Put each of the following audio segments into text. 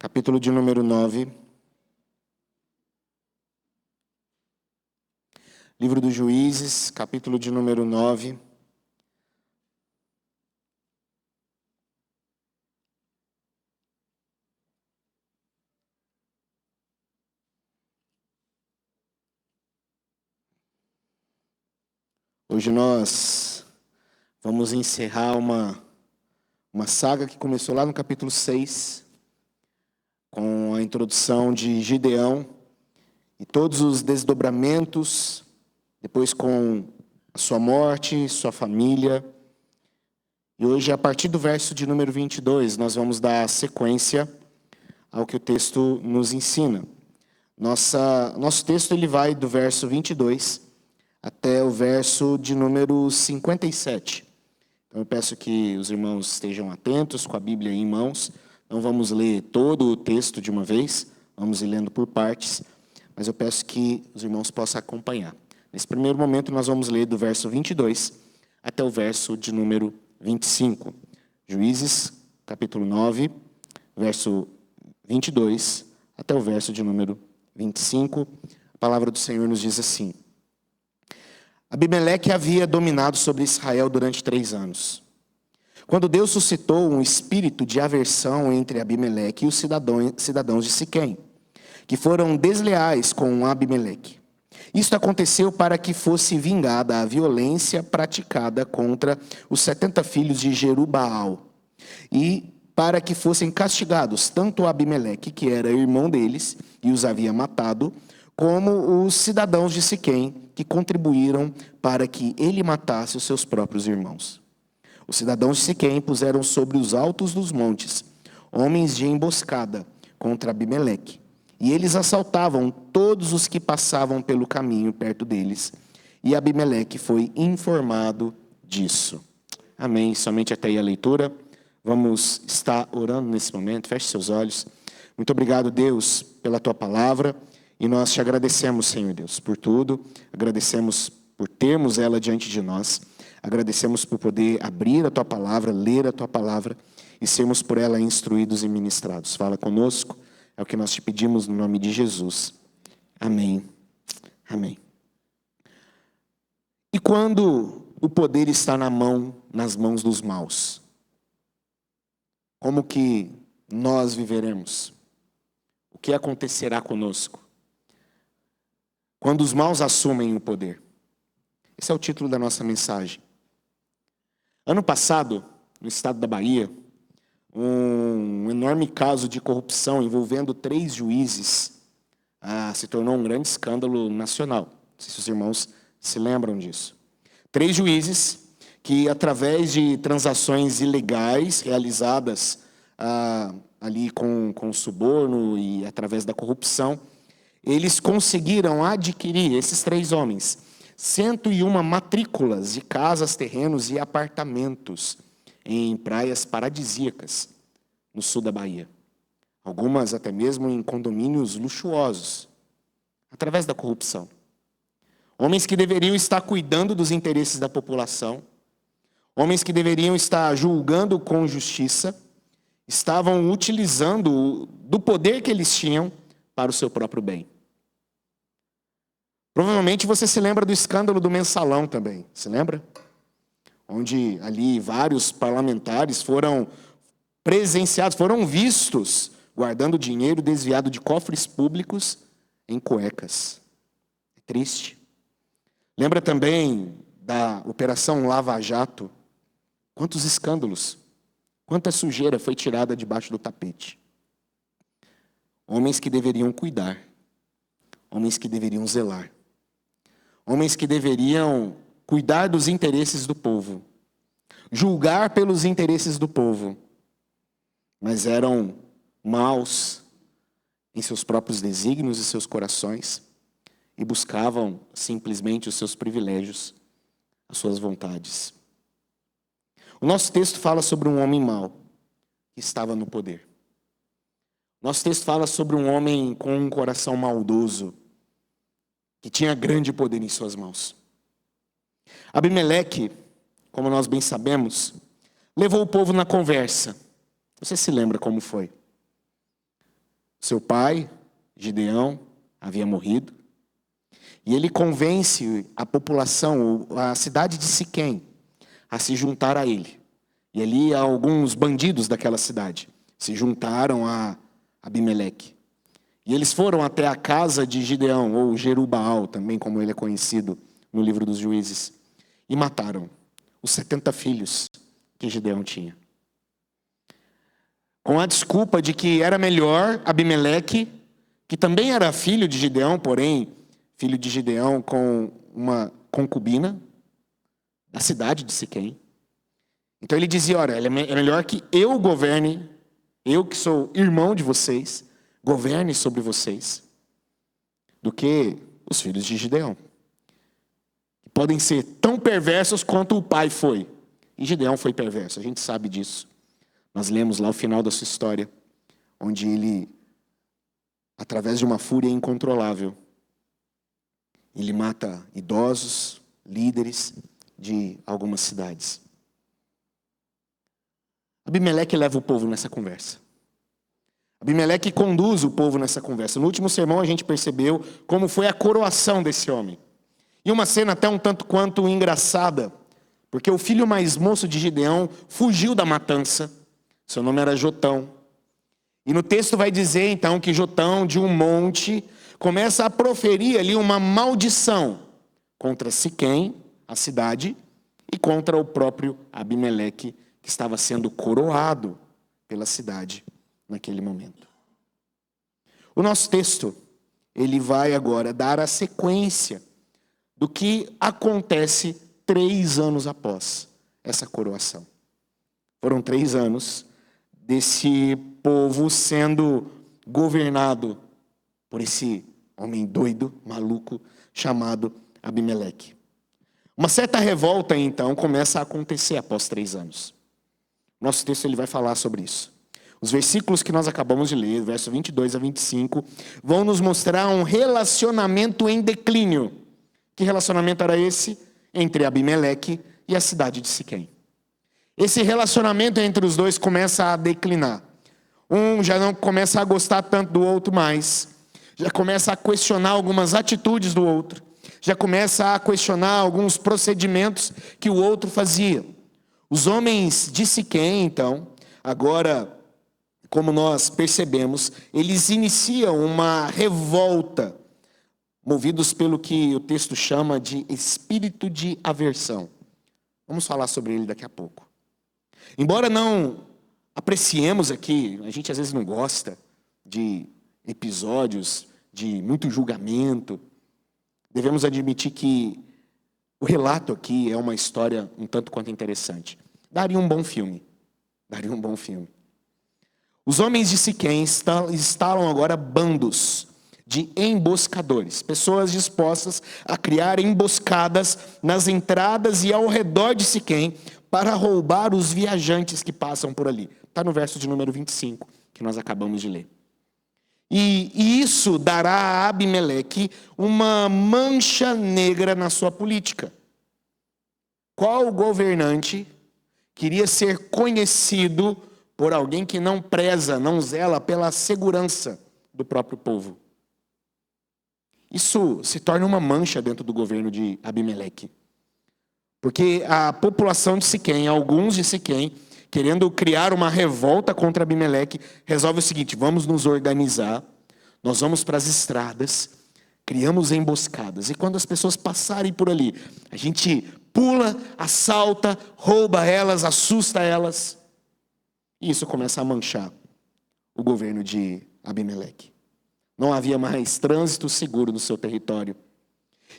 capítulo de número 9. Livro dos Juízes, capítulo de número 9. Hoje nós vamos encerrar uma saga que começou lá no capítulo 6, com a introdução de Gideão e todos os desdobramentos, depois com a sua morte, sua família. E hoje, a partir do verso de número 22, nós vamos dar sequência ao que o texto nos ensina. Nosso texto ele vai do verso 22 até o verso de número 57. Então eu peço que os irmãos estejam atentos com a Bíblia em mãos. Não vamos ler todo o texto de uma vez, vamos ir lendo por partes, mas eu peço que os irmãos possam acompanhar. Nesse primeiro momento nós vamos ler do verso 22 até o verso de número 25. Juízes, capítulo 9, verso 22 até o verso de número 25. A palavra do Senhor nos diz assim: Abimeleque havia dominado sobre Israel durante 3 anos. Quando Deus suscitou um espírito de aversão entre Abimeleque e os cidadãos de Siquém, que foram desleais com Abimeleque. Isto aconteceu para que fosse vingada a violência praticada contra os 70 filhos de Jerubaal, e para que fossem castigados tanto Abimeleque, que era irmão deles e os havia matado, como os cidadãos de Siquém, que contribuíram para que ele matasse os seus próprios irmãos. Os cidadãos de Siquém puseram sobre os altos dos montes homens de emboscada contra Abimeleque, e eles assaltavam todos os que passavam pelo caminho perto deles, e Abimeleque foi informado disso. Amém. Somente até aí a leitura. Vamos estar orando nesse momento. Feche seus olhos. Muito obrigado, Deus, pela tua palavra. E nós te agradecemos, Senhor Deus, por tudo. Agradecemos por termos ela diante de nós. Agradecemos por poder abrir a tua palavra, ler a tua palavra e sermos por ela instruídos e ministrados. Fala conosco. É o que nós te pedimos no nome de Jesus. Amém. Amém. E quando o poder está nas mãos dos maus, como que nós viveremos? O que acontecerá conosco? Quando os maus assumem o poder. Esse é o título da nossa mensagem. Ano passado, no estado da Bahia, um enorme caso de corrupção envolvendo 3 juízes se tornou um grande escândalo nacional. Não sei se os irmãos se lembram disso. 3 juízes que, através de transações ilegais realizadas ali com suborno e através da corrupção, eles conseguiram adquirir, esses 3 homens, 101 matrículas de casas, terrenos e apartamentos em praias paradisíacas no sul da Bahia. Algumas até mesmo em condomínios luxuosos, através da corrupção. Homens que deveriam estar cuidando dos interesses da população, homens que deveriam estar julgando com justiça, estavam utilizando do poder que eles tinham para o seu próprio bem. Provavelmente você se lembra do escândalo do Mensalão também, se lembra? Onde ali vários parlamentares foram presenciados, foram vistos guardando dinheiro desviado de cofres públicos em cuecas. É triste. Lembra também da Operação Lava Jato? Quantos escândalos, quanta sujeira foi tirada debaixo do tapete. Homens que deveriam cuidar, homens que deveriam zelar, homens que deveriam cuidar dos interesses do povo, julgar pelos interesses do povo, mas eram maus em seus próprios desígnios e seus corações e buscavam simplesmente os seus privilégios, as suas vontades. O nosso texto fala sobre um homem mau que estava no poder. Nosso texto fala sobre um homem com um coração maldoso que tinha grande poder em suas mãos. Abimeleque, como nós bem sabemos, levou o povo na conversa. Você se lembra como foi? Seu pai, Gideão, havia morrido. E ele convence a população, a cidade de Siquém, a se juntar a ele. E ali alguns bandidos daquela cidade se juntaram a Abimeleque. E eles foram até a casa de Gideão, ou Jerubbaal, também como ele é conhecido no livro dos Juízes, e mataram os 70 filhos que Gideão tinha. Com a desculpa de que era melhor Abimeleque, que também era filho de Gideão, porém, filho de Gideão com uma concubina da cidade de Siquém. Então ele dizia, olha, é melhor que eu governe, eu que sou irmão de vocês, governe sobre vocês, do que os filhos de Gideão. Podem ser tão perversos quanto o pai foi. E Gideão foi perverso, a gente sabe disso. Nós lemos lá o final da sua história, onde ele, através de uma fúria incontrolável, ele mata idosos, líderes de algumas cidades. Abimeleque leva o povo nessa conversa. Abimeleque conduz o povo nessa conversa. No último sermão a gente percebeu como foi a coroação desse homem. E uma cena até um tanto quanto engraçada, porque o filho mais moço de Gideão fugiu da matança. Seu nome era Jotão. E no texto vai dizer então que Jotão, de um monte, começa a proferir ali uma maldição contra Siquém, a cidade, e contra o próprio Abimeleque, que estava sendo coroado pela cidade naquele momento. O nosso texto, ele vai agora dar a sequência do que acontece 3 anos após essa coroação. Foram 3 anos desse povo sendo governado por esse homem doido, maluco, chamado Abimeleque. Uma certa revolta, então, começa a acontecer após 3 anos. Nosso texto ele vai falar sobre isso. Os versículos que nós acabamos de ler, verso 22 a 25, vão nos mostrar um relacionamento em declínio. Que relacionamento era esse? Entre Abimeleque e a cidade de Siquém. Esse relacionamento entre os dois começa a declinar. Um já não começa a gostar tanto do outro mais. Já começa a questionar algumas atitudes do outro. Já começa a questionar alguns procedimentos que o outro fazia. Os homens de Siquém, então, agora, como nós percebemos, eles iniciam uma revolta, movidos pelo que o texto chama de espírito de aversão. Vamos falar sobre ele daqui a pouco. Embora não apreciemos aqui, a gente às vezes não gosta de episódios de muito julgamento, devemos admitir que o relato aqui é uma história um tanto quanto interessante. Daria um bom filme. Daria um bom filme. Os homens de Siquém instalam agora bandos de emboscadores, pessoas dispostas a criar emboscadas nas entradas e ao redor de Siquém para roubar os viajantes que passam por ali. Está no verso de número 25, que nós acabamos de ler. E isso dará a Abimeleque uma mancha negra na sua política. Qual governante queria ser conhecido por alguém que não preza, não zela pela segurança do próprio povo? Isso se torna uma mancha dentro do governo de Abimeleque. Porque a população de Siquém, alguns de Siquém, querendo criar uma revolta contra Abimeleque, resolve o seguinte: vamos nos organizar, nós vamos para as estradas, criamos emboscadas, e quando as pessoas passarem por ali, a gente pula, assalta, rouba elas, assusta elas. E isso começa a manchar o governo de Abimeleque. Não havia mais trânsito seguro no seu território.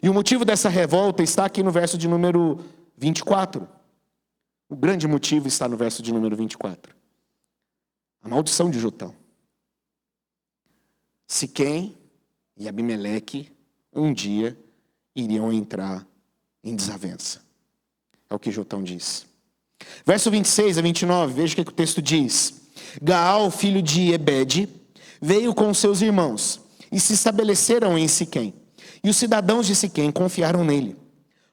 E o motivo dessa revolta está aqui no verso de número 24. O grande motivo está no verso de número 24. A maldição de Jotão. Siquém e Abimeleque um dia iriam entrar em desavença. É o que Jotão diz. Verso 26 a 29, veja o que o texto diz. Gaal, filho de Ebede, veio com seus irmãos e se estabeleceram em Siquém. E os cidadãos de Siquém confiaram nele.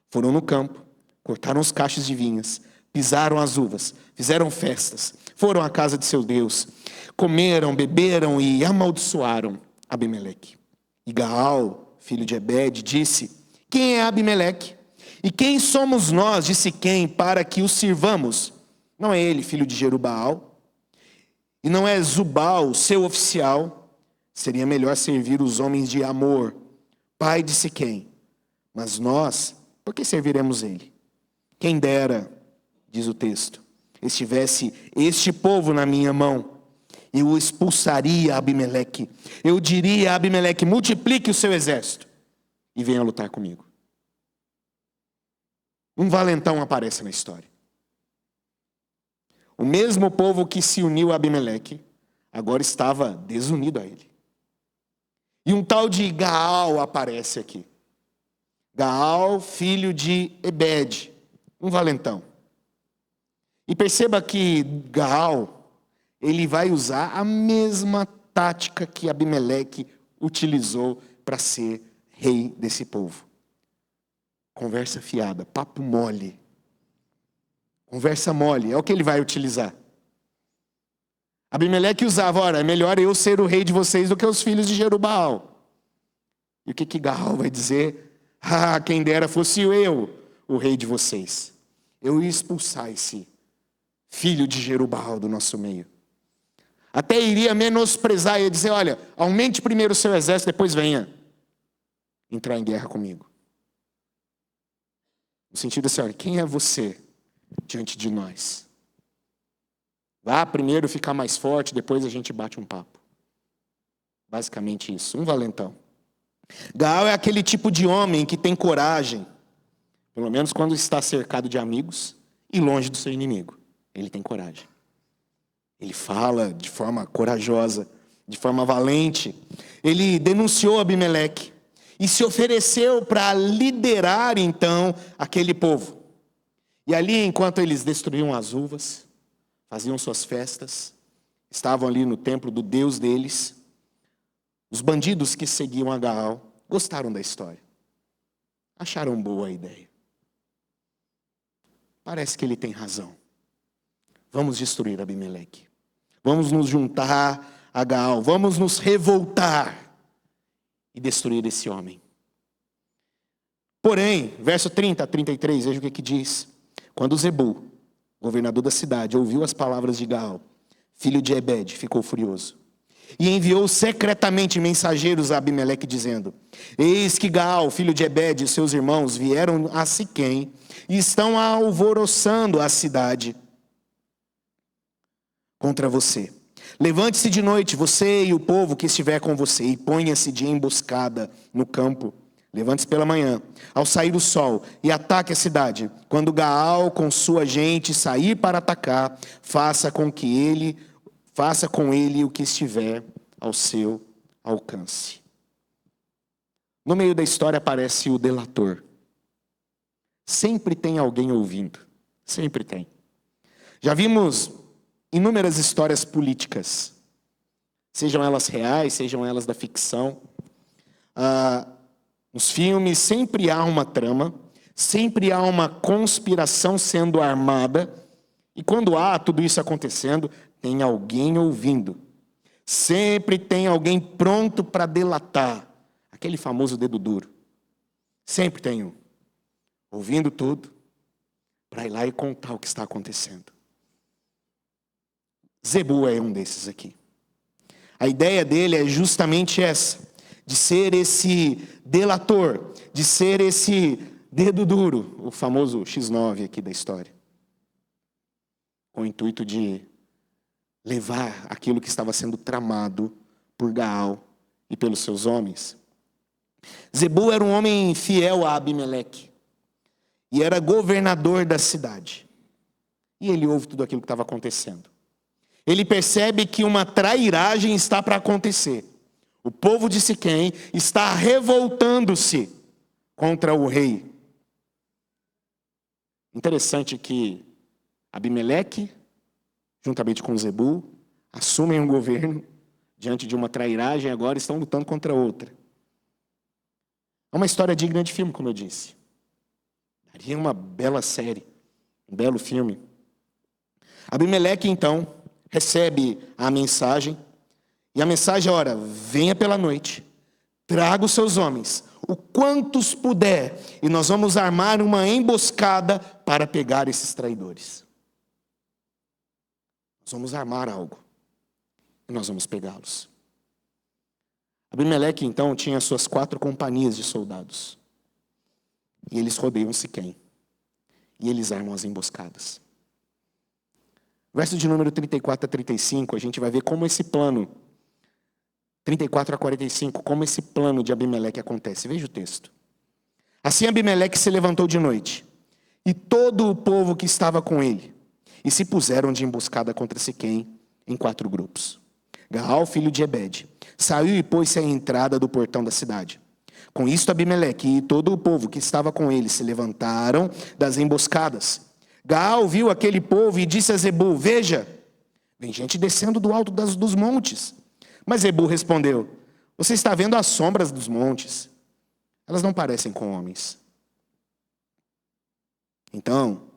Foram no campo, cortaram os cachos de vinhas, pisaram as uvas, fizeram festas, foram à casa de seu Deus, comeram, beberam e amaldiçoaram Abimeleque. E Gaal, filho de Ebed, disse: quem é Abimeleque? E quem somos nós, de Siquém, para que o sirvamos? Não é ele, filho de Jerubaal? E não é Zubal, seu oficial? Seria melhor servir os homens de Amor, pai de Siquém. Mas nós, por que serviremos ele? Quem dera, diz o texto, estivesse este povo na minha mão, eu expulsaria Abimeleque. Eu diria a Abimeleque: multiplique o seu exército e venha lutar comigo. Um valentão aparece na história. O mesmo povo que se uniu a Abimeleque, agora estava desunido a ele. E um tal de Gaal aparece aqui. Gaal, filho de Ebed, um valentão. E perceba que Gaal, ele vai usar a mesma tática que Abimeleque utilizou para ser rei desse povo. Conversa fiada, papo mole. Conversa mole, é o que ele vai utilizar. Abimeleque usava: ora, é melhor eu ser o rei de vocês do que os filhos de Jerubaal. E o que Gaal vai dizer? Ah, quem dera fosse eu o rei de vocês. Eu ia expulsar esse filho de Jerubaal do nosso meio. Até iria menosprezar e ia dizer: olha, aumente primeiro o seu exército, depois venha entrar em guerra comigo. No sentido assim: olha, quem é você diante de nós? Vá primeiro ficar mais forte, depois a gente bate um papo. Basicamente isso, um valentão. Gaal é aquele tipo de homem que tem coragem, pelo menos quando está cercado de amigos e longe do seu inimigo. Ele tem coragem. Ele fala de forma corajosa, de forma valente. Ele denunciou Abimeleque e se ofereceu para liderar então aquele povo. E ali, enquanto eles destruíam as uvas, faziam suas festas, estavam ali no templo do Deus deles, os bandidos que seguiam a Gaal gostaram da história. Acharam boa a ideia. Parece que ele tem razão. Vamos destruir Abimeleque. Vamos nos juntar a Gaal. Vamos nos revoltar e destruir esse homem. Porém, verso 30 a 33, veja o que diz. Quando Zebu, governador da cidade, ouviu as palavras de Gaal, filho de Ebed, ficou furioso. E enviou secretamente mensageiros a Abimeleque, dizendo: eis que Gaal, filho de Ebed, e seus irmãos vieram a Siquém e estão alvoroçando a cidade contra você. Levante-se de noite, você e o povo que estiver com você, e ponha-se de emboscada no campo. Levante-se pela manhã, ao sair o sol, e ataque a cidade. Quando Gaal com sua gente sair para atacar, faça com ele o que estiver ao seu alcance. No meio da história aparece o delator. Sempre tem alguém ouvindo. Sempre tem. Já vimos inúmeras histórias políticas, sejam elas reais, sejam elas da ficção. Nos filmes sempre há uma trama, sempre há uma conspiração sendo armada, e quando há tudo isso acontecendo, tem alguém ouvindo. Sempre tem alguém pronto para delatar, aquele famoso dedo duro. Sempre tem um, ouvindo tudo, para ir lá e contar o que está acontecendo. Zebu é um desses aqui. A ideia dele é justamente essa, de ser esse delator, de ser esse dedo duro, o famoso X9 aqui da história, com o intuito de levar aquilo que estava sendo tramado por Gaal e pelos seus homens. Zebu era um homem fiel a Abimeleque e era governador da cidade. E ele ouve tudo aquilo que estava acontecendo. Ele percebe que uma trairagem está para acontecer. O povo de Siquém está revoltando-se contra o rei. Interessante que Abimeleque, juntamente com Zebu, assumem um governo diante de uma trairagem e agora estão lutando contra outra. É uma história digna de filme, como eu disse. Daria uma bela série, um belo filme. Abimeleque, então, recebe a mensagem. E a mensagem é: ora, venha pela noite, traga os seus homens, o quantos puder, e nós vamos armar uma emboscada para pegar esses traidores. Nós vamos armar algo e nós vamos pegá-los. Abimeleque, então, tinha suas 4 companhias de soldados. E eles rodeiam Siquém. E eles armam as emboscadas. Verso de número 34 a 35, a gente vai ver como esse plano, 34 a 45, como esse plano de Abimeleque acontece. Veja o texto. Assim Abimeleque se levantou de noite, e todo o povo que estava com ele, e se puseram de emboscada contra Siquém em 4 grupos. Gaal, filho de Ebede, saiu e pôs-se à entrada do portão da cidade. Com isto Abimeleque e todo o povo que estava com ele se levantaram das emboscadas. Gaal viu aquele povo e disse a Zebul: veja, vem gente descendo do alto dos montes. Mas Zebul respondeu: você está vendo as sombras dos montes. Elas não parecem com homens. Então,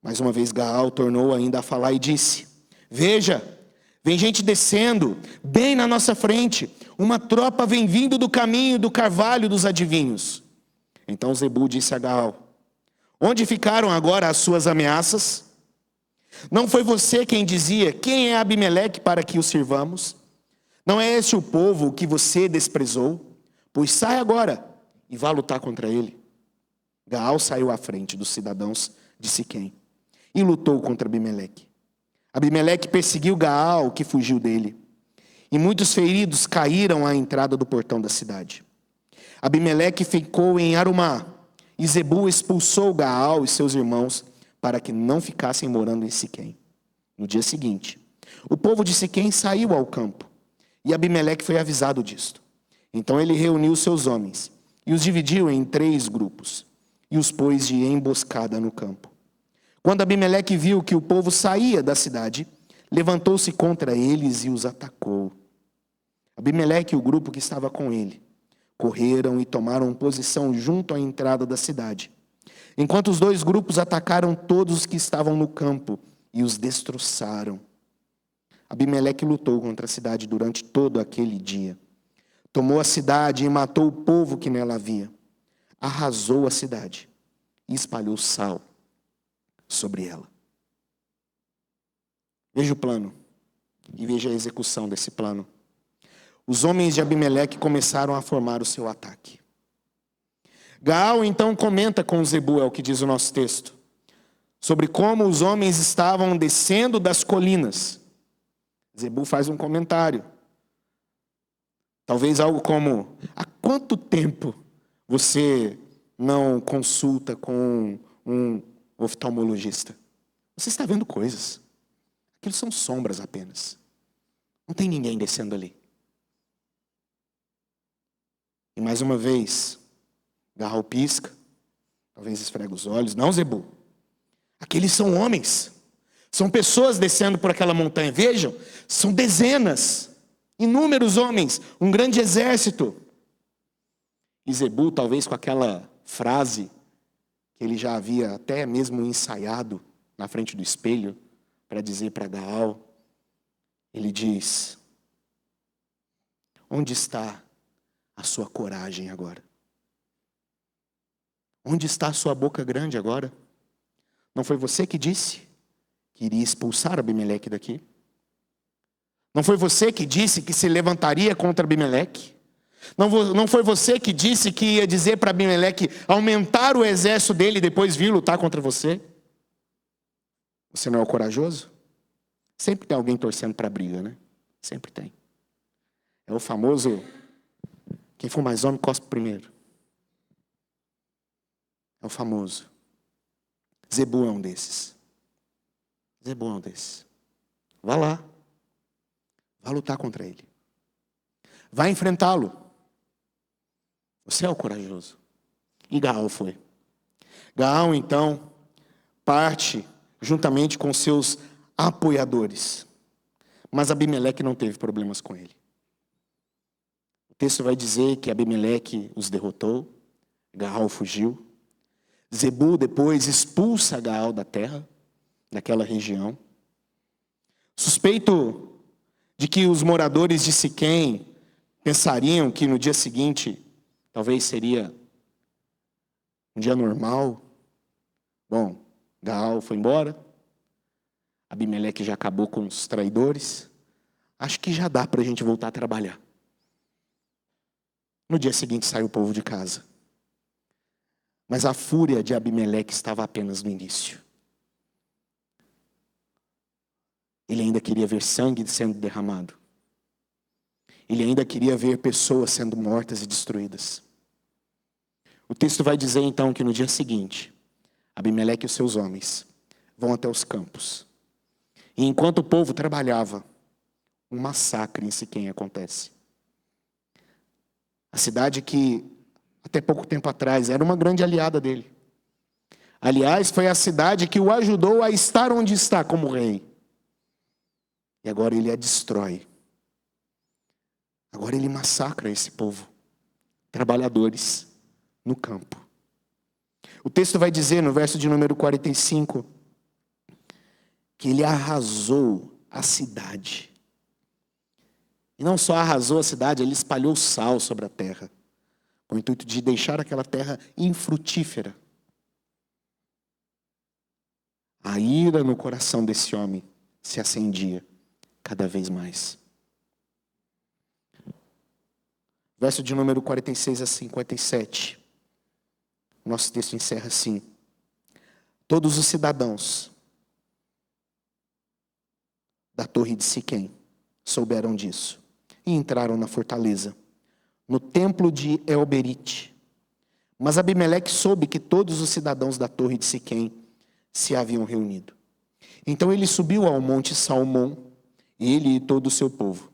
mais uma vez Gaal tornou ainda a falar e disse: veja, vem gente descendo, bem na nossa frente. Uma tropa vem vindo do caminho do carvalho dos adivinhos. Então Zebul disse a Gaal: onde ficaram agora as suas ameaças? Não foi você quem dizia: quem é Abimeleque para que o sirvamos? Não é este o povo que você desprezou? Pois sai agora e vá lutar contra ele. Gaal saiu à frente dos cidadãos de Siquém e lutou contra Abimeleque. Abimeleque perseguiu Gaal, que fugiu dele, e muitos feridos caíram à entrada do portão da cidade. Abimeleque ficou em Arumá, e Zebul expulsou Gaal e seus irmãos para que não ficassem morando em Siquém. No dia seguinte, o povo de Siquém saiu ao campo, e Abimeleque foi avisado disto. Então ele reuniu seus homens e os dividiu em 3 grupos e os pôs de emboscada no campo. Quando Abimeleque viu que o povo saía da cidade, levantou-se contra eles e os atacou. Abimeleque e o grupo que estava com ele correram e tomaram posição junto à entrada da cidade, enquanto os 2 grupos atacaram todos os que estavam no campo e os destroçaram. Abimeleque lutou contra a cidade durante todo aquele dia. Tomou a cidade e matou o povo que nela havia. Arrasou a cidade e espalhou sal sobre ela. Veja o plano e veja a execução desse plano. Os homens de Abimeleque começaram a formar o seu ataque. Gaal então comenta com Zebul, é o que diz o nosso texto, sobre como os homens estavam descendo das colinas. Zebul faz um comentário. Talvez algo como: há quanto tempo você não consulta com um oftalmologista? Você está vendo coisas. Aquilo são sombras apenas. Não tem ninguém descendo ali. E mais uma vez, Gaal pisca, talvez esfrega os olhos. Não, Zebul. Aqueles são homens. São pessoas descendo por aquela montanha. Vejam, são dezenas, inúmeros homens, um grande exército. E Zebul, talvez com aquela frase que ele já havia até mesmo ensaiado na frente do espelho, para dizer para Gaal, ele diz: onde está a sua coragem agora? Onde está a sua boca grande agora? Não foi você que disse que iria expulsar Abimeleque daqui? Não foi você que disse que se levantaria contra Abimeleque? Não foi você que disse que ia dizer para Abimeleque aumentar o exército dele e depois vir lutar contra você? Você não é o corajoso? Sempre tem alguém torcendo para a briga, né? Sempre tem. É o famoso: quem for mais homem, cospe primeiro. É o famoso. Zebul é um desses. Zebul é um desses. Vá lá. Vá lutar contra ele. Vá enfrentá-lo. Você é o corajoso. E Gaal foi. Gaal, então, parte juntamente com seus apoiadores. Mas Abimeleque não teve problemas com ele. O texto vai dizer que Abimeleque os derrotou, Gaal fugiu. Zebul depois expulsa Gaal da terra, daquela região. Suspeito de que os moradores de Siquém pensariam que no dia seguinte talvez seria um dia normal. Bom, Gaal foi embora, Abimeleque já acabou com os traidores, acho que já dá para a gente voltar a trabalhar. No dia seguinte saiu o povo de casa. Mas a fúria de Abimeleque estava apenas no início. Ele ainda queria ver sangue sendo derramado. Ele ainda queria ver pessoas sendo mortas e destruídas. O texto vai dizer então que no dia seguinte, Abimeleque e os seus homens vão até os campos. E enquanto o povo trabalhava, um massacre em Siquém acontece. A cidade que até pouco tempo atrás era uma grande aliada dele. Aliás, foi a cidade que o ajudou a estar onde está como rei. E agora ele a destrói. Agora ele massacra esse povo, trabalhadores, no campo. O texto vai dizer, no verso de número 45, que ele arrasou a cidade. E não só arrasou a cidade, ele espalhou sal sobre a terra, com o intuito de deixar aquela terra infrutífera. A ira no coração desse homem se acendia cada vez mais. Verso de número 46 a 57. Nosso texto encerra assim. Todos os cidadãos da torre de Siquém souberam disso e entraram na fortaleza, no templo de Elberite. Mas Abimeleque soube que todos os cidadãos da torre de Siquém se haviam reunido. Então ele subiu ao monte Salmão, ele e todo o seu povo.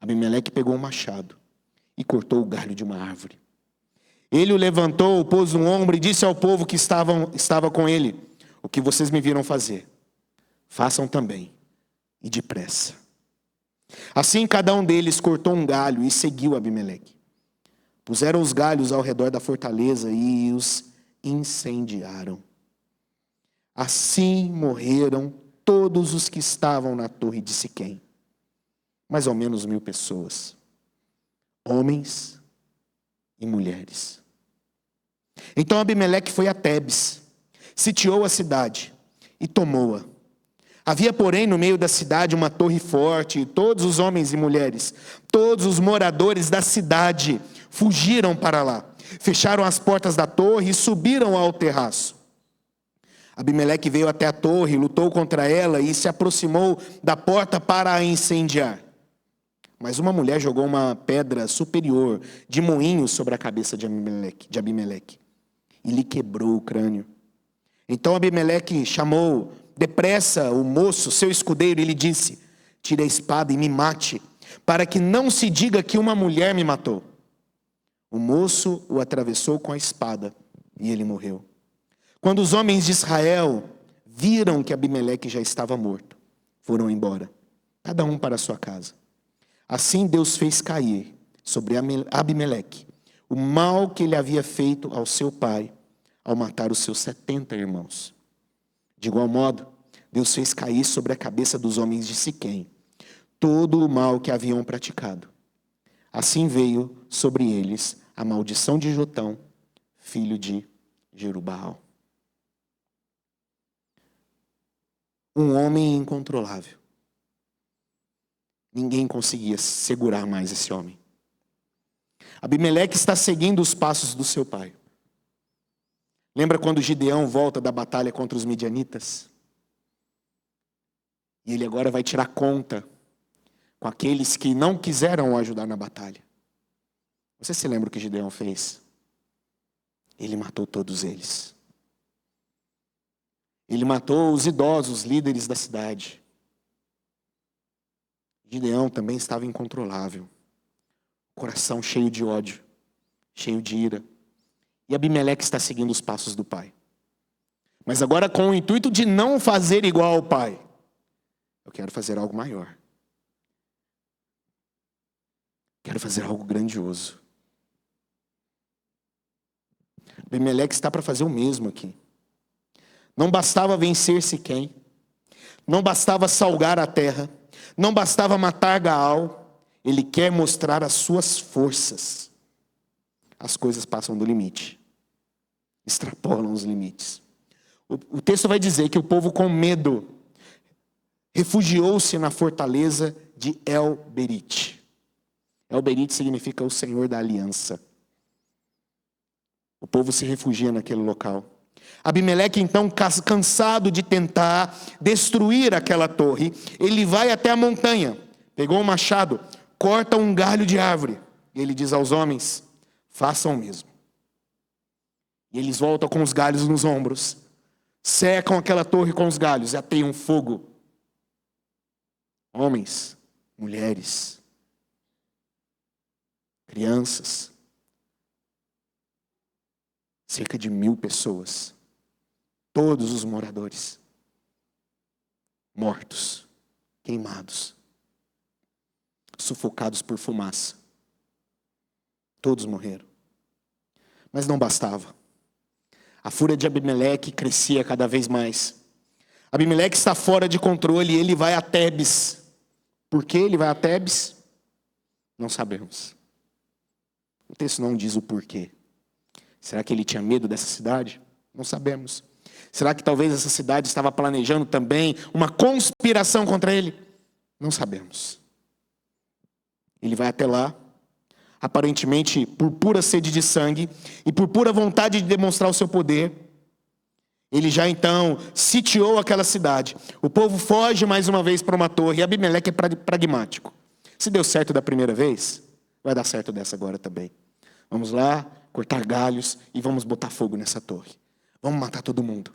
Abimeleque pegou um machado e cortou o galho de uma árvore. Ele o levantou, pôs um ombro e disse ao povo que estava com ele: o que vocês me viram fazer, façam também, e depressa. Assim cada um deles cortou um galho e seguiu Abimeleque. Puseram os galhos ao redor da fortaleza e os incendiaram. Assim morreram todos os que estavam na torre de Siquém, mais ou menos 1000 pessoas, homens e mulheres. Então Abimeleque foi a Tebes, sitiou a cidade e tomou-a. Havia, porém, no meio da cidade uma torre forte, e todos os homens e mulheres, todos os moradores da cidade fugiram para lá. Fecharam as portas da torre e subiram ao terraço. Abimeleque veio até a torre, lutou contra ela e se aproximou da porta para a incendiar. Mas uma mulher jogou uma pedra superior de moinho sobre a cabeça de Abimeleque e lhe quebrou o crânio. Então Abimeleque chamou depressa o moço, seu escudeiro, e lhe disse: tire a espada e me mate, para que não se diga que uma mulher me matou. O moço o atravessou com a espada e ele morreu. Quando os homens de Israel viram que Abimeleque já estava morto, foram embora, cada um para a sua casa. Assim Deus fez cair sobre Abimeleque o mal que ele havia feito ao seu pai, ao matar os seus 70 irmãos. De igual modo, Deus fez cair sobre a cabeça dos homens de Siquém todo o mal que haviam praticado. Assim veio sobre eles a maldição de Jotão, filho de Jerubaal. Um homem incontrolável. Ninguém conseguia segurar mais esse homem. Abimeleque está seguindo os passos do seu pai. Lembra quando Gideão volta da batalha contra os midianitas? E ele agora vai tirar conta com aqueles que não quiseram o ajudar na batalha. Você se lembra o que Gideão fez? Ele matou todos eles. Ele matou os idosos, líderes da cidade. Gideão também estava incontrolável. Coração cheio de ódio, cheio de ira. E Abimeleque está seguindo os passos do pai. Mas agora com o intuito de não fazer igual ao pai. Eu quero fazer algo maior. Quero fazer algo grandioso. Abimeleque está para fazer o mesmo aqui. Não bastava vencer Siquém. Não bastava salgar a terra, não bastava matar Gaal, ele quer mostrar as suas forças. As coisas passam do limite, extrapolam os limites. O texto vai dizer que o povo, com medo, refugiou-se na fortaleza de El-Berite. El-Berite significa o Senhor da aliança. O povo se refugia naquele local. Abimeleque, então, cansado de tentar destruir aquela torre, ele vai até a montanha, pegou um machado, corta um galho de árvore, e ele diz aos homens: façam o mesmo. E eles voltam com os galhos nos ombros, secam aquela torre com os galhos e ateiam fogo. Homens, mulheres, crianças, cerca de 1.000 pessoas, todos os moradores, mortos, queimados, sufocados por fumaça. Todos morreram. Mas não bastava. A fúria de Abimeleque crescia cada vez mais. Abimeleque está fora de controle e ele vai a Tebes. Por que ele vai a Tebes? Não sabemos. O texto não diz o porquê. Será que ele tinha medo dessa cidade? Não sabemos. Será que talvez essa cidade estava planejando também uma conspiração contra ele? Não sabemos. Ele vai até lá, aparentemente por pura sede de sangue e por pura vontade de demonstrar o seu poder. Ele já então sitiou aquela cidade. O povo foge mais uma vez para uma torre e Abimeleque é pragmático. Se deu certo da primeira vez, vai dar certo dessa agora também. Vamos lá, cortar galhos e vamos botar fogo nessa torre. Vamos matar todo mundo.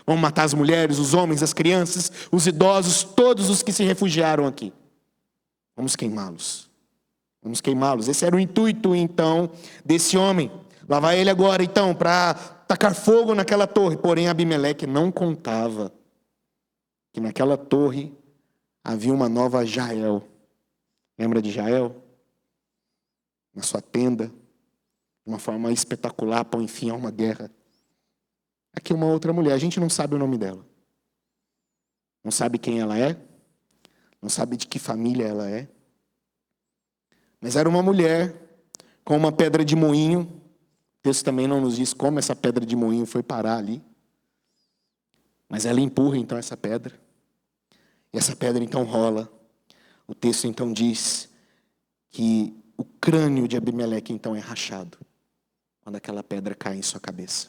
Vamos matar as mulheres, os homens, as crianças, os idosos, todos os que se refugiaram aqui. Vamos queimá-los. Vamos queimá-los. Esse era o intuito, então, desse homem. Lá vai ele agora, então, para tacar fogo naquela torre. Porém, Abimeleque não contava que naquela torre havia uma nova Jael. Lembra de Jael? Na sua tenda, de uma forma espetacular, põe fim a uma guerra. Aqui uma outra mulher, a gente não sabe o nome dela. Não sabe quem ela é. Não sabe de que família ela é. Mas era uma mulher com uma pedra de moinho. O texto também não nos diz como essa pedra de moinho foi parar ali. Mas ela empurra então essa pedra. E essa pedra então rola. O texto então diz que o crânio de Abimeleque então é rachado quando aquela pedra cai em sua cabeça.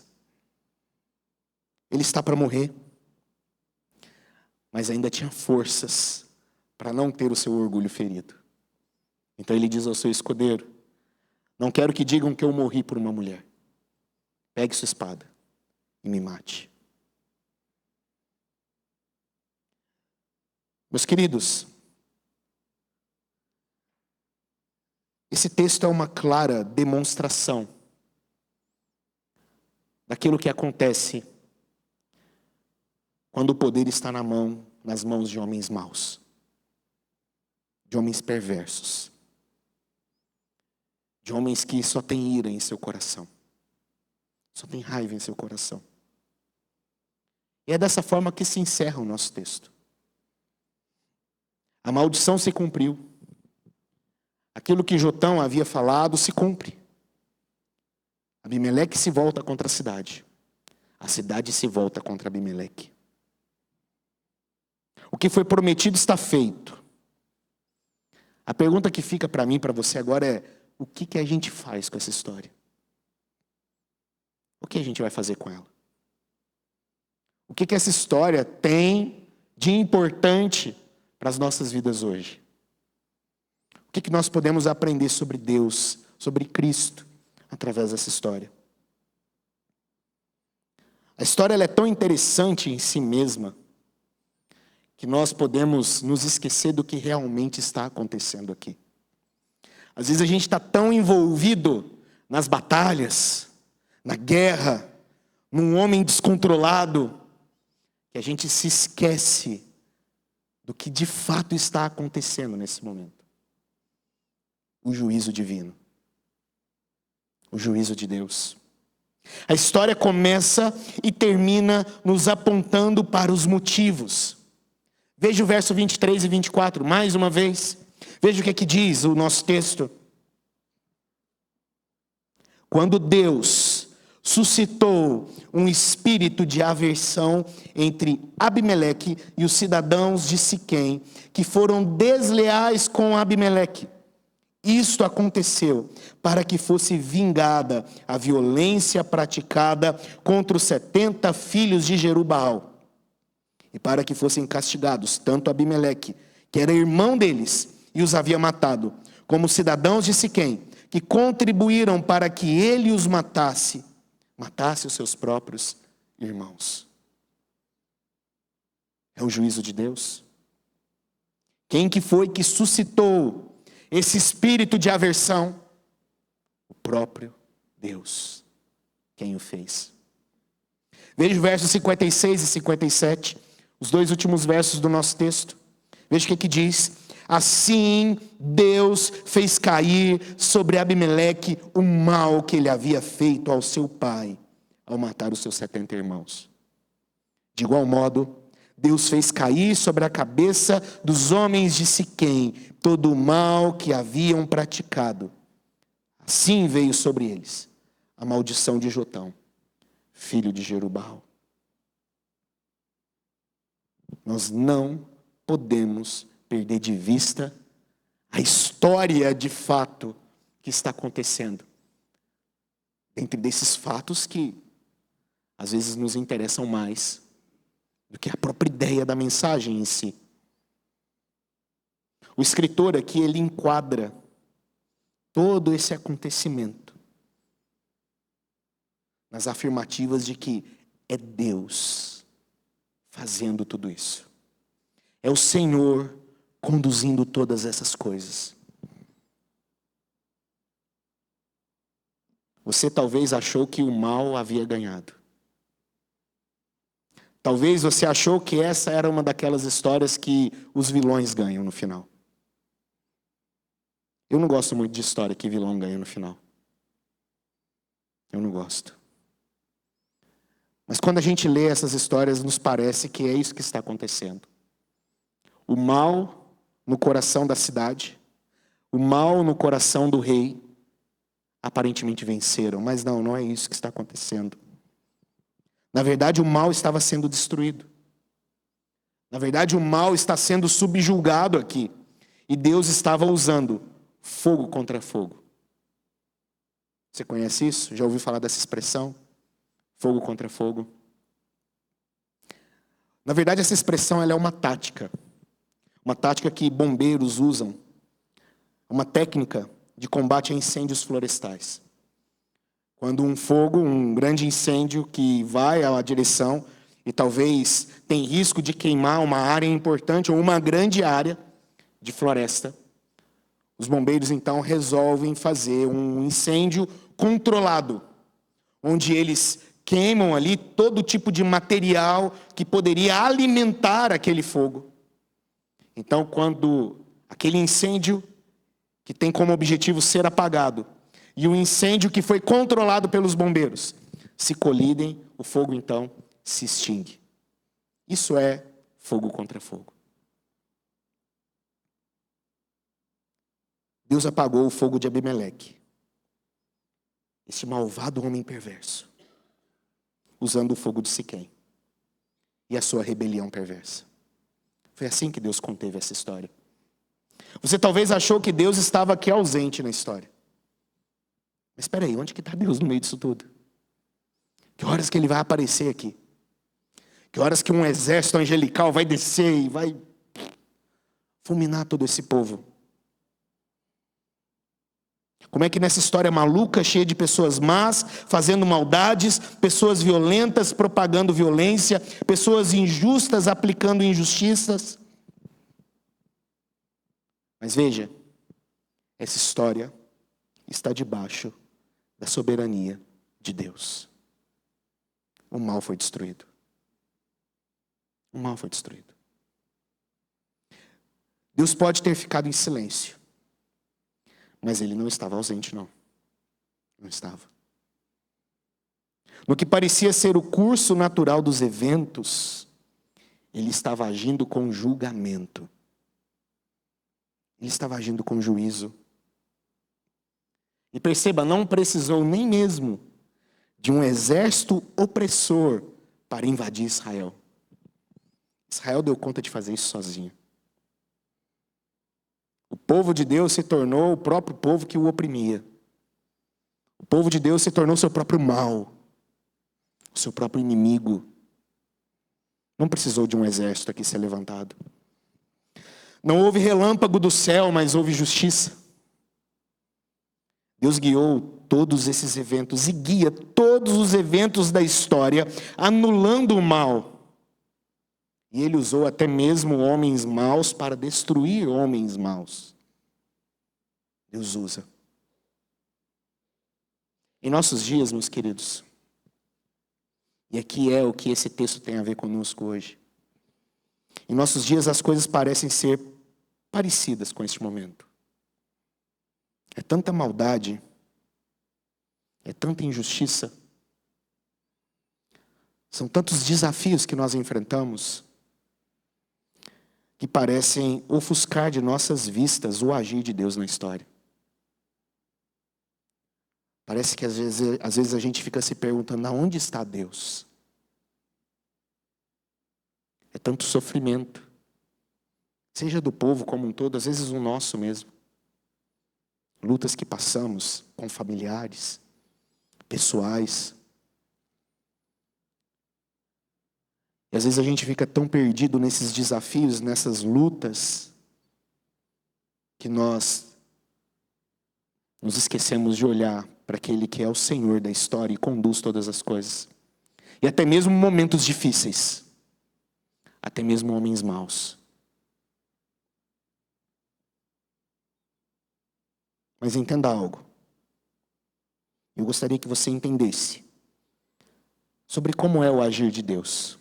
Ele está para morrer, mas ainda tinha forças para não ter o seu orgulho ferido. Então ele diz ao seu escudeiro: não quero que digam que eu morri por uma mulher. Pegue sua espada e me mate. Meus queridos, esse texto é uma clara demonstração daquilo que acontece quando o poder está nas mãos de homens maus, de homens perversos, de homens que só têm ira em seu coração, só têm raiva em seu coração. E é dessa forma que se encerra o nosso texto. A maldição se cumpriu. Aquilo que Jotão havia falado se cumpre. Abimeleque se volta contra a cidade se volta contra Abimeleque. O que foi prometido está feito. A pergunta que fica para mim e para você agora é: o que a gente faz com essa história? O que a gente vai fazer com ela? O que essa história tem de importante para as nossas vidas hoje? O que nós podemos aprender sobre Deus, sobre Cristo, através dessa história? A história ela é tão interessante em si mesma que nós podemos nos esquecer do que realmente está acontecendo aqui. Às vezes a gente está tão envolvido nas batalhas, na guerra, num homem descontrolado, que a gente se esquece do que de fato está acontecendo nesse momento. O juízo divino. O juízo de Deus. A história começa e termina nos apontando para os motivos. Veja o verso 23 e 24, mais uma vez. Veja o que diz o nosso texto. Quando Deus suscitou um espírito de aversão entre Abimeleque e os cidadãos de Siquém, que foram desleais com Abimeleque. Isto aconteceu para que fosse vingada a violência praticada contra os 70 filhos de Jerubaal, e para que fossem castigados tanto Abimeleque, que era irmão deles e os havia matado, como os cidadãos de Siquém, que contribuíram para que ele os matasse os seus próprios irmãos. É o juízo de Deus. Quem que foi que suscitou esse espírito de aversão? O próprio Deus. Quem o fez? Veja os versos 56 e 57, os dois últimos versos do nosso texto. Veja o que diz. Assim Deus fez cair sobre Abimeleque o mal que ele havia feito ao seu pai, ao matar os seus 70 irmãos. De igual modo, Deus fez cair sobre a cabeça dos homens de Siquém todo o mal que haviam praticado. Assim veio sobre eles a maldição de Jotão, filho de Jerubaal. Nós não podemos perder de vista a história de fato que está acontecendo. Entre desses fatos que às vezes nos interessam mais do que a própria ideia da mensagem em si. O escritor aqui, ele enquadra todo esse acontecimento nas afirmativas de que é Deus fazendo tudo isso. É o Senhor conduzindo todas essas coisas. Você talvez achou que o mal havia ganhado. Talvez você achou que essa era uma daquelas histórias que os vilões ganham no final. Eu não gosto muito de história que vilão ganha no final. Eu não gosto. Mas quando a gente lê essas histórias, nos parece que é isso que está acontecendo. O mal no coração da cidade, o mal no coração do rei, aparentemente venceram, mas não é isso que está acontecendo. Na verdade, o mal estava sendo destruído. Na verdade, o mal está sendo subjugado aqui. E Deus estava usando fogo contra fogo. Você conhece isso? Já ouviu falar dessa expressão? Fogo contra fogo. Na verdade, essa expressão ela é uma tática. Uma tática que bombeiros usam. Uma técnica de combate a incêndios florestais. Quando um fogo, um grande incêndio que vai à direção e talvez tem risco de queimar uma área importante ou uma grande área de floresta, os bombeiros então resolvem fazer um incêndio controlado, onde eles queimam ali todo tipo de material que poderia alimentar aquele fogo. Então, quando aquele incêndio que tem como objetivo ser apagado e o incêndio que foi controlado pelos bombeiros se colidem, o fogo então se extingue. Isso é fogo contra fogo. Deus apagou o fogo de Abimeleque, esse malvado homem perverso, usando o fogo de Siquém e a sua rebelião perversa. Foi assim que Deus conteve essa história. Você talvez achou que Deus estava aqui ausente na história. Mas espera aí, onde que está Deus no meio disso tudo? Que horas que ele vai aparecer aqui? Que horas que um exército angelical vai descer e vai fulminar todo esse povo? Como é que nessa história maluca, cheia de pessoas más, fazendo maldades, pessoas violentas propagando violência, pessoas injustas aplicando injustiças? Mas veja, essa história está debaixo da soberania de Deus. O mal foi destruído. O mal foi destruído. Deus pode ter ficado em silêncio, mas ele não estava ausente, não. Não estava. No que parecia ser o curso natural dos eventos, ele estava agindo com julgamento. Ele estava agindo com juízo. E perceba, não precisou nem mesmo de um exército opressor para invadir Israel. Israel deu conta de fazer isso sozinho. O povo de Deus se tornou o próprio povo que o oprimia. O povo de Deus se tornou seu próprio mal, o seu próprio inimigo. Não precisou de um exército aqui ser levantado. Não houve relâmpago do céu, mas houve justiça. Deus guiou todos esses eventos e guia todos os eventos da história, anulando o mal. E ele usou até mesmo homens maus para destruir homens maus. Deus usa. Em nossos dias, meus queridos, e aqui é o que esse texto tem a ver conosco hoje. Em nossos dias as coisas parecem ser parecidas com este momento. É tanta maldade, é tanta injustiça, são tantos desafios que nós enfrentamos, que parecem ofuscar de nossas vistas o agir de Deus na história. Parece que às vezes a gente fica se perguntando, aonde está Deus? É tanto sofrimento, seja do povo como um todo, às vezes o nosso mesmo. Lutas que passamos com familiares, pessoais. E às vezes a gente fica tão perdido nesses desafios, nessas lutas, que nós nos esquecemos de olhar para aquele que é o Senhor da história e conduz todas as coisas. E até mesmo momentos difíceis. Até mesmo homens maus. Mas entenda algo. Eu gostaria que você entendesse sobre como é o agir de Deus.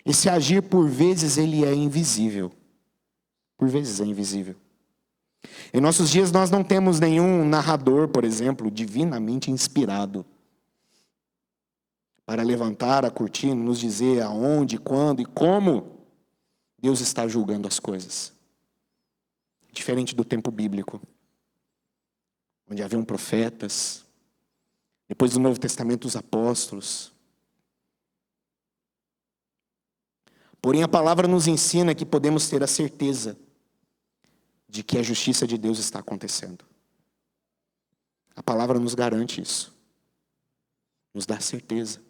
Esse agir, por vezes, ele é invisível. Por vezes é invisível. Em nossos dias, nós não temos nenhum narrador, por exemplo, divinamente inspirado para levantar a cortina, nos dizer aonde, quando e como Deus está julgando as coisas. Diferente do tempo bíblico, onde haviam profetas, depois do Novo Testamento, os apóstolos. Porém, a palavra nos ensina que podemos ter a certeza de que a justiça de Deus está acontecendo. A palavra nos garante isso. Nos dá certeza.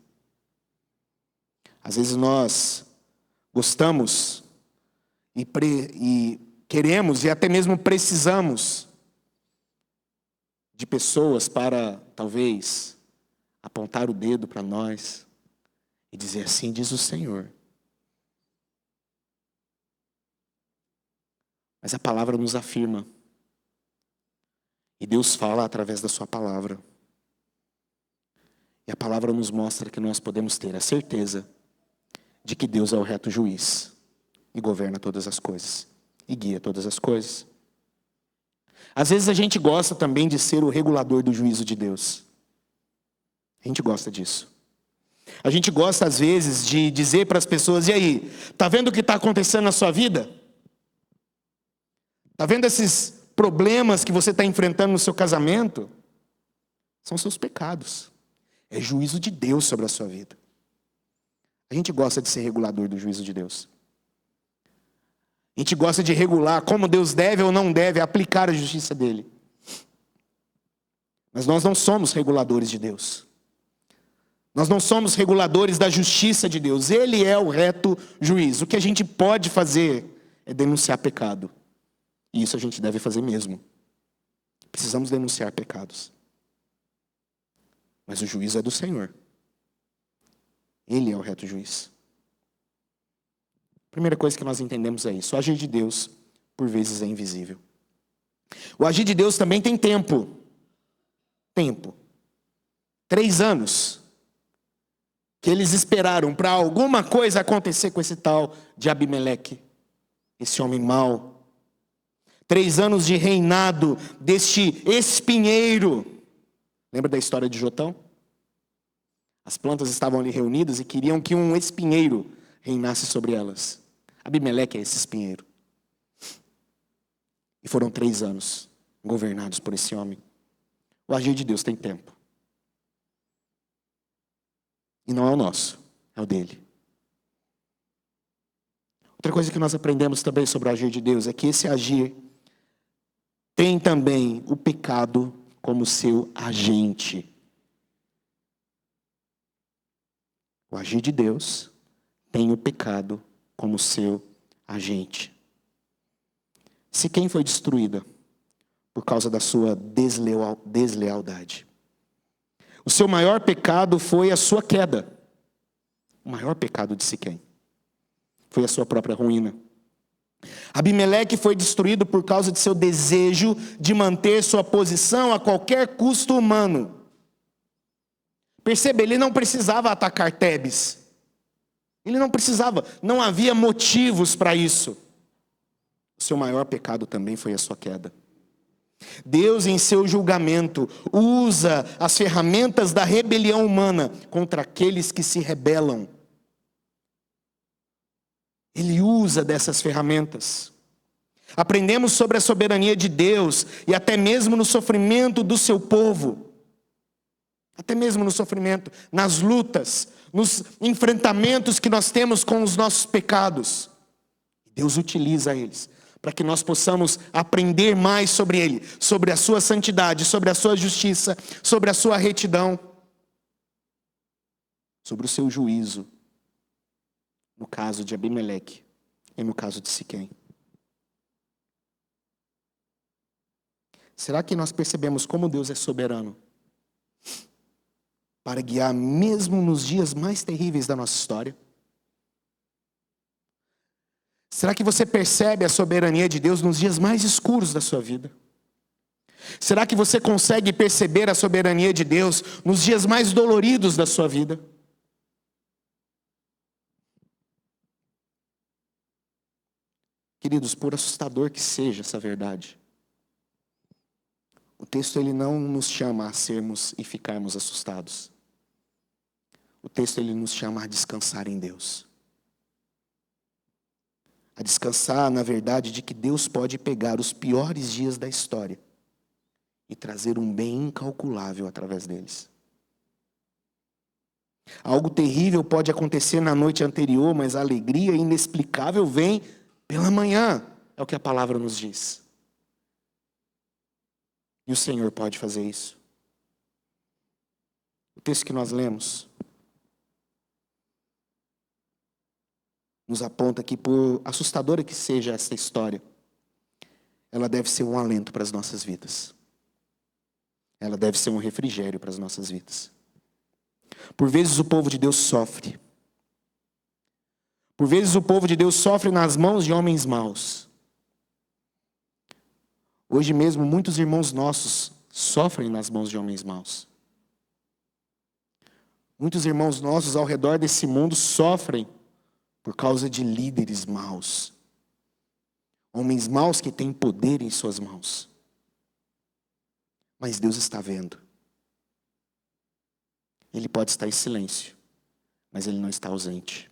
Às vezes nós gostamos e queremos e até mesmo precisamos de pessoas para, talvez, apontar o dedo para nós e dizer assim, diz o Senhor. Mas a palavra nos afirma. E Deus fala através da sua palavra. E a palavra nos mostra que nós podemos ter a certeza de que Deus é o reto juiz. E governa todas as coisas. E guia todas as coisas. Às vezes a gente gosta também de ser o regulador do juízo de Deus. A gente gosta disso. A gente gosta às vezes de dizer para as pessoas, e aí, tá vendo o que está acontecendo na sua vida? Está vendo esses problemas que você está enfrentando no seu casamento? São seus pecados. É juízo de Deus sobre a sua vida. A gente gosta de ser regulador do juízo de Deus. A gente gosta de regular como Deus deve ou não deve aplicar a justiça dele. Mas nós não somos reguladores de Deus. Nós não somos reguladores da justiça de Deus. Ele é o reto juiz. O que a gente pode fazer é denunciar pecado. E isso a gente deve fazer mesmo. Precisamos denunciar pecados. Mas o juízo é do Senhor. Ele é o reto juiz. A primeira coisa que nós entendemos é isso. O agir de Deus, por vezes, é invisível. O agir de Deus também tem tempo. Tempo. 3 anos. Que eles esperaram para alguma coisa acontecer com esse tal de Abimeleque. Esse homem mau. 3 anos de reinado deste espinheiro. Lembra da história de Jotão? As plantas estavam ali reunidas e queriam que um espinheiro reinasse sobre elas. Abimeleque é esse espinheiro. E foram 3 anos governados por esse homem. O agir de Deus tem tempo. E não é o nosso, é o dele. Outra coisa que nós aprendemos também sobre o agir de Deus é que esse agir tem também o pecado como seu agente. O agir de Deus tem o pecado como seu agente. Siquém foi destruída por causa da sua deslealdade. O seu maior pecado foi a sua queda. O maior pecado de Siquém foi a sua própria ruína. Abimeleque foi destruído por causa de seu desejo de manter sua posição a qualquer custo humano. Perceba, ele não precisava atacar Tebes. Ele não precisava, não havia motivos para isso. O seu maior pecado também foi a sua queda. Deus, em seu julgamento, usa as ferramentas da rebelião humana contra aqueles que se rebelam. Ele usa dessas ferramentas. Aprendemos sobre a soberania de Deus e até mesmo no sofrimento do seu povo. Até mesmo no sofrimento, nas lutas, nos enfrentamentos que nós temos com os nossos pecados. Deus utiliza eles para que nós possamos aprender mais sobre Ele, sobre a sua santidade, sobre a sua justiça, sobre a sua retidão, sobre o seu juízo, no caso de Abimeleque e no caso de Siquém. Será que nós percebemos como Deus é soberano para guiar mesmo nos dias mais terríveis da nossa história? Será que você percebe a soberania de Deus nos dias mais escuros da sua vida? Será que você consegue perceber a soberania de Deus nos dias mais doloridos da sua vida? Queridos, por assustador que seja essa verdade, o texto ele não nos chama a sermos e ficarmos assustados. O texto ele nos chama a descansar em Deus. A descansar na verdade de que Deus pode pegar os piores dias da história e trazer um bem incalculável através deles. Algo terrível pode acontecer na noite anterior, mas a alegria inexplicável vem pela manhã, é o que a palavra nos diz. E o Senhor pode fazer isso. O texto que nós lemos nos aponta que, por assustadora que seja essa história, ela deve ser um alento para as nossas vidas. Ela deve ser um refrigério para as nossas vidas. Por vezes o povo de Deus sofre. Por vezes o povo de Deus sofre nas mãos de homens maus. Hoje mesmo muitos irmãos nossos sofrem nas mãos de homens maus. Muitos irmãos nossos ao redor desse mundo sofrem por causa de líderes maus. Homens maus que têm poder em suas mãos. Mas Deus está vendo. Ele pode estar em silêncio, mas Ele não está ausente.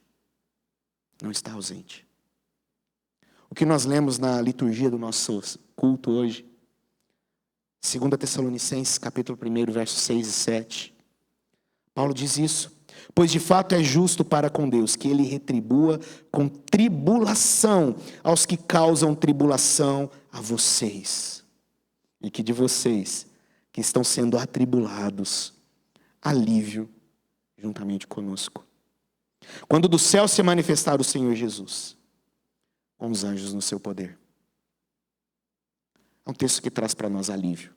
Não está ausente. O que nós lemos na liturgia do nosso culto hoje, 2 Tessalonicenses, capítulo 1, versos 6 e 7. Paulo diz isso. Pois de fato é justo para com Deus que Ele retribua com tribulação aos que causam tribulação a vocês. E que de vocês que estão sendo atribulados, alívio juntamente conosco. Quando do céu se manifestar o Senhor Jesus, com os anjos no seu poder. É um texto que traz para nós alívio.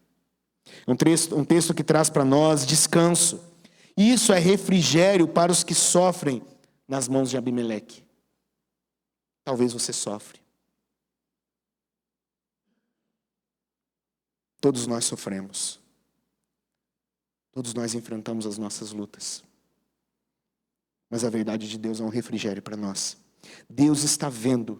É um texto que traz para nós descanso. Isso é refrigério para os que sofrem nas mãos de Abimeleque. Talvez você sofre. Todos nós sofremos. Todos nós enfrentamos as nossas lutas. Mas a verdade de Deus é um refrigério para nós. Deus está vendo.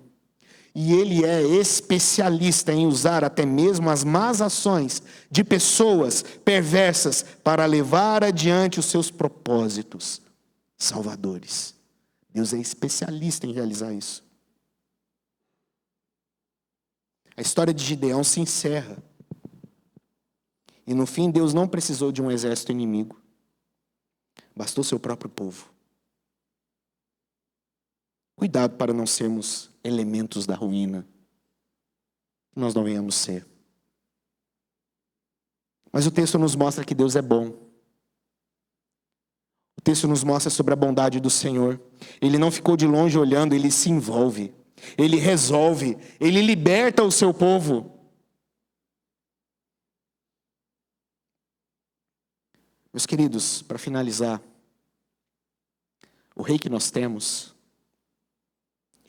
E Ele é especialista em usar até mesmo as más ações de pessoas perversas para levar adiante os seus propósitos salvadores. Deus é especialista em realizar isso. A história de Gideão se encerra. E no fim, Deus não precisou de um exército inimigo. Bastou seu próprio povo. Cuidado para não sermos elementos da ruína. Nós não venhamos ser. Mas o texto nos mostra que Deus é bom. O texto nos mostra sobre a bondade do Senhor. Ele não ficou de longe olhando, ele se envolve. Ele resolve. Ele liberta o seu povo. Meus queridos, para finalizar, o rei que nós temos,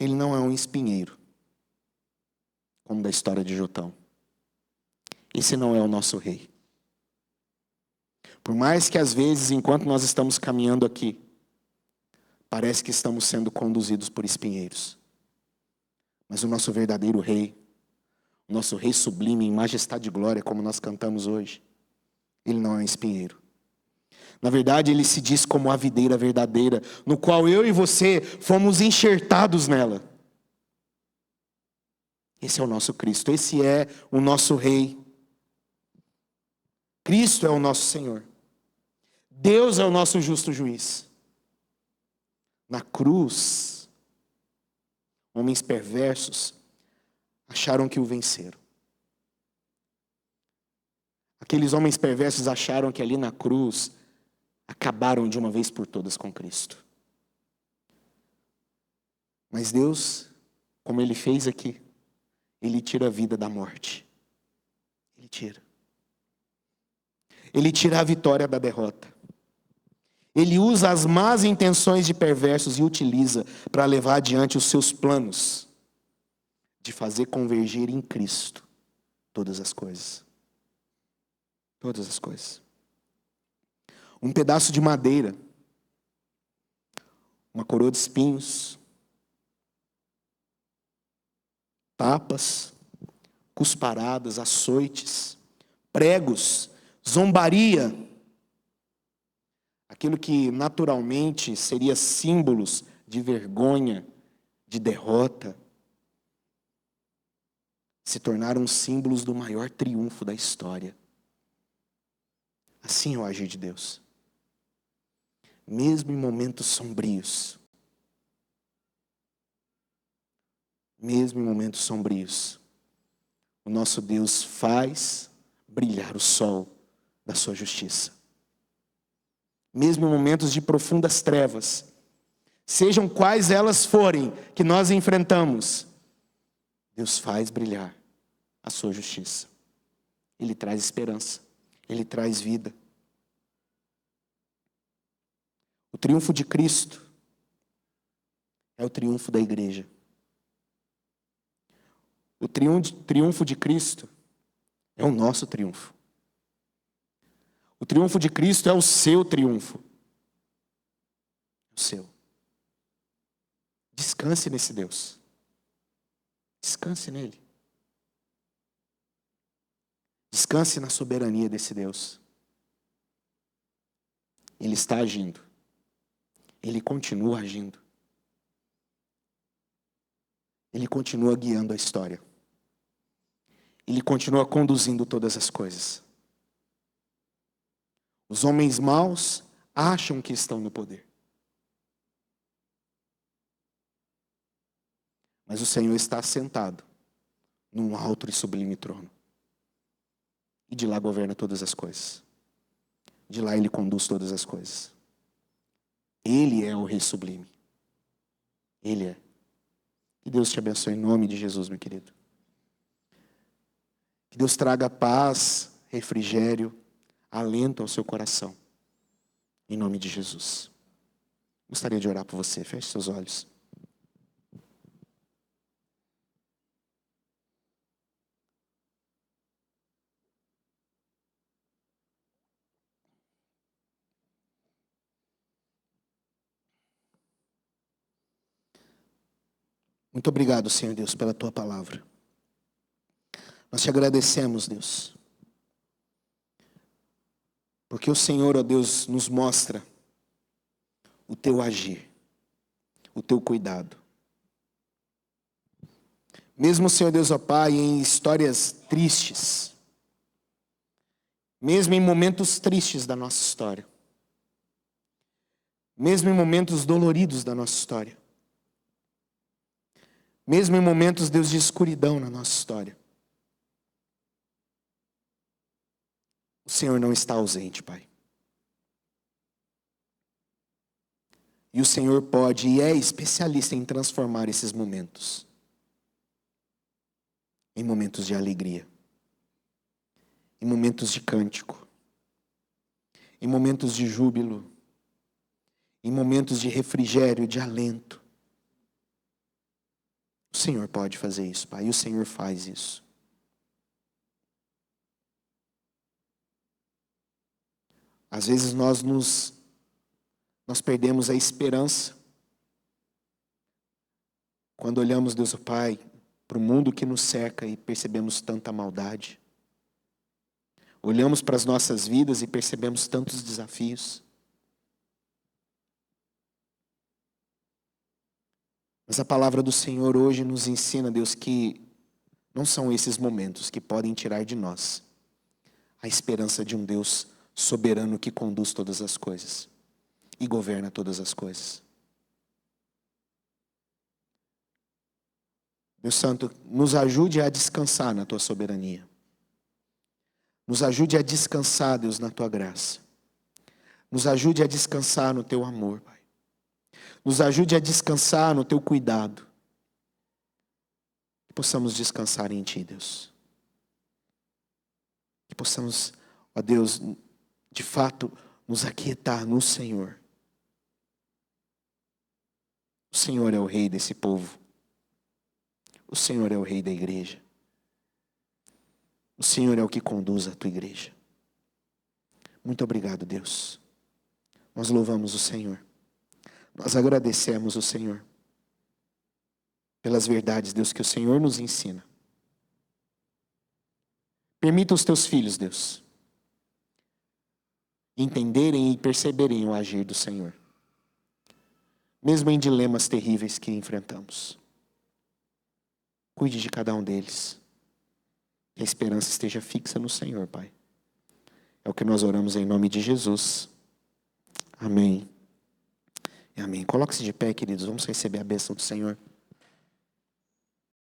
ele não é um espinheiro, como da história de Jotão. Esse não é o nosso rei. Por mais que às vezes, enquanto nós estamos caminhando aqui, parece que estamos sendo conduzidos por espinheiros. Mas o nosso verdadeiro rei, o nosso rei sublime em majestade e glória, como nós cantamos hoje, ele não é um espinheiro. Na verdade, ele se diz como a videira verdadeira, no qual eu e você fomos enxertados nela. Esse é o nosso Cristo, esse é o nosso Rei. Cristo é o nosso Senhor. Deus é o nosso justo juiz. Na cruz, homens perversos acharam que o venceram. Aqueles homens perversos acharam que ali na cruz acabaram de uma vez por todas com Cristo. Mas Deus, como Ele fez aqui, Ele tira a vida da morte. Ele tira. Ele tira a vitória da derrota. Ele usa as más intenções de perversos e utiliza para levar adiante os seus planos de fazer convergir em Cristo todas as coisas. Todas as coisas. Um pedaço de madeira, uma coroa de espinhos, tapas, cusparadas, açoites, pregos, zombaria, aquilo que naturalmente seria símbolos de vergonha, de derrota, se tornaram símbolos do maior triunfo da história. Assim é o agir de Deus. Mesmo em momentos sombrios, o nosso Deus faz brilhar o sol da sua justiça. Mesmo em momentos de profundas trevas, sejam quais elas forem que nós enfrentamos, Deus faz brilhar a sua justiça. Ele traz esperança, Ele traz vida. O triunfo de Cristo é o triunfo da igreja. O triunfo de Cristo é o nosso triunfo. O triunfo de Cristo é o seu triunfo. O seu. Descanse nesse Deus. Descanse nele. Descanse na soberania desse Deus. Ele está agindo. Ele continua agindo. Ele continua guiando a história. Ele continua conduzindo todas as coisas. Os homens maus acham que estão no poder. Mas o Senhor está sentado num alto e sublime trono. E de lá governa todas as coisas. De lá Ele conduz todas as coisas. Ele é o Rei sublime. Ele é. Que Deus te abençoe em nome de Jesus, meu querido. Que Deus traga paz, refrigério, alento ao seu coração. Em nome de Jesus. Gostaria de orar por você. Feche seus olhos. Muito obrigado, Senhor Deus, pela tua palavra. Nós te agradecemos, Deus, porque o Senhor, ó Deus, nos mostra o teu agir, o teu cuidado. Mesmo, Senhor Deus, ó Pai, em histórias tristes, mesmo em momentos tristes da nossa história, mesmo em momentos doloridos da nossa história, mesmo em momentos, Deus, de escuridão na nossa história, o Senhor não está ausente, Pai. E o Senhor pode e é especialista em transformar esses momentos em momentos de alegria, em momentos de cântico, em momentos de júbilo, em momentos de refrigério, de alento. O Senhor pode fazer isso, Pai, e o Senhor faz isso. Às vezes nós perdemos a esperança quando olhamos, Deus o Pai, para o mundo que nos cerca e percebemos tanta maldade. Olhamos para as nossas vidas e percebemos tantos desafios. Mas a palavra do Senhor hoje nos ensina, Deus, que não são esses momentos que podem tirar de nós a esperança de um Deus soberano que conduz todas as coisas e governa todas as coisas. Deus Santo, nos ajude a descansar na tua soberania. Nos ajude a descansar, Deus, na tua graça. Nos ajude a descansar no teu amor, Pai. Nos ajude a descansar no teu cuidado. Que possamos descansar em ti, Deus. Que possamos, ó Deus, de fato, nos aquietar no Senhor. O Senhor é o rei desse povo. O Senhor é o rei da igreja. O Senhor é o que conduz a tua igreja. Muito obrigado, Deus. Nós louvamos o Senhor. Nós agradecemos o Senhor pelas verdades, Deus, que o Senhor nos ensina. Permita os teus filhos, Deus, entenderem e perceberem o agir do Senhor, mesmo em dilemas terríveis que enfrentamos. Cuide de cada um deles. Que a esperança esteja fixa no Senhor, Pai. É o que nós oramos em nome de Jesus. Amém. E amém. Coloque-se de pé, queridos. Vamos receber a bênção do Senhor.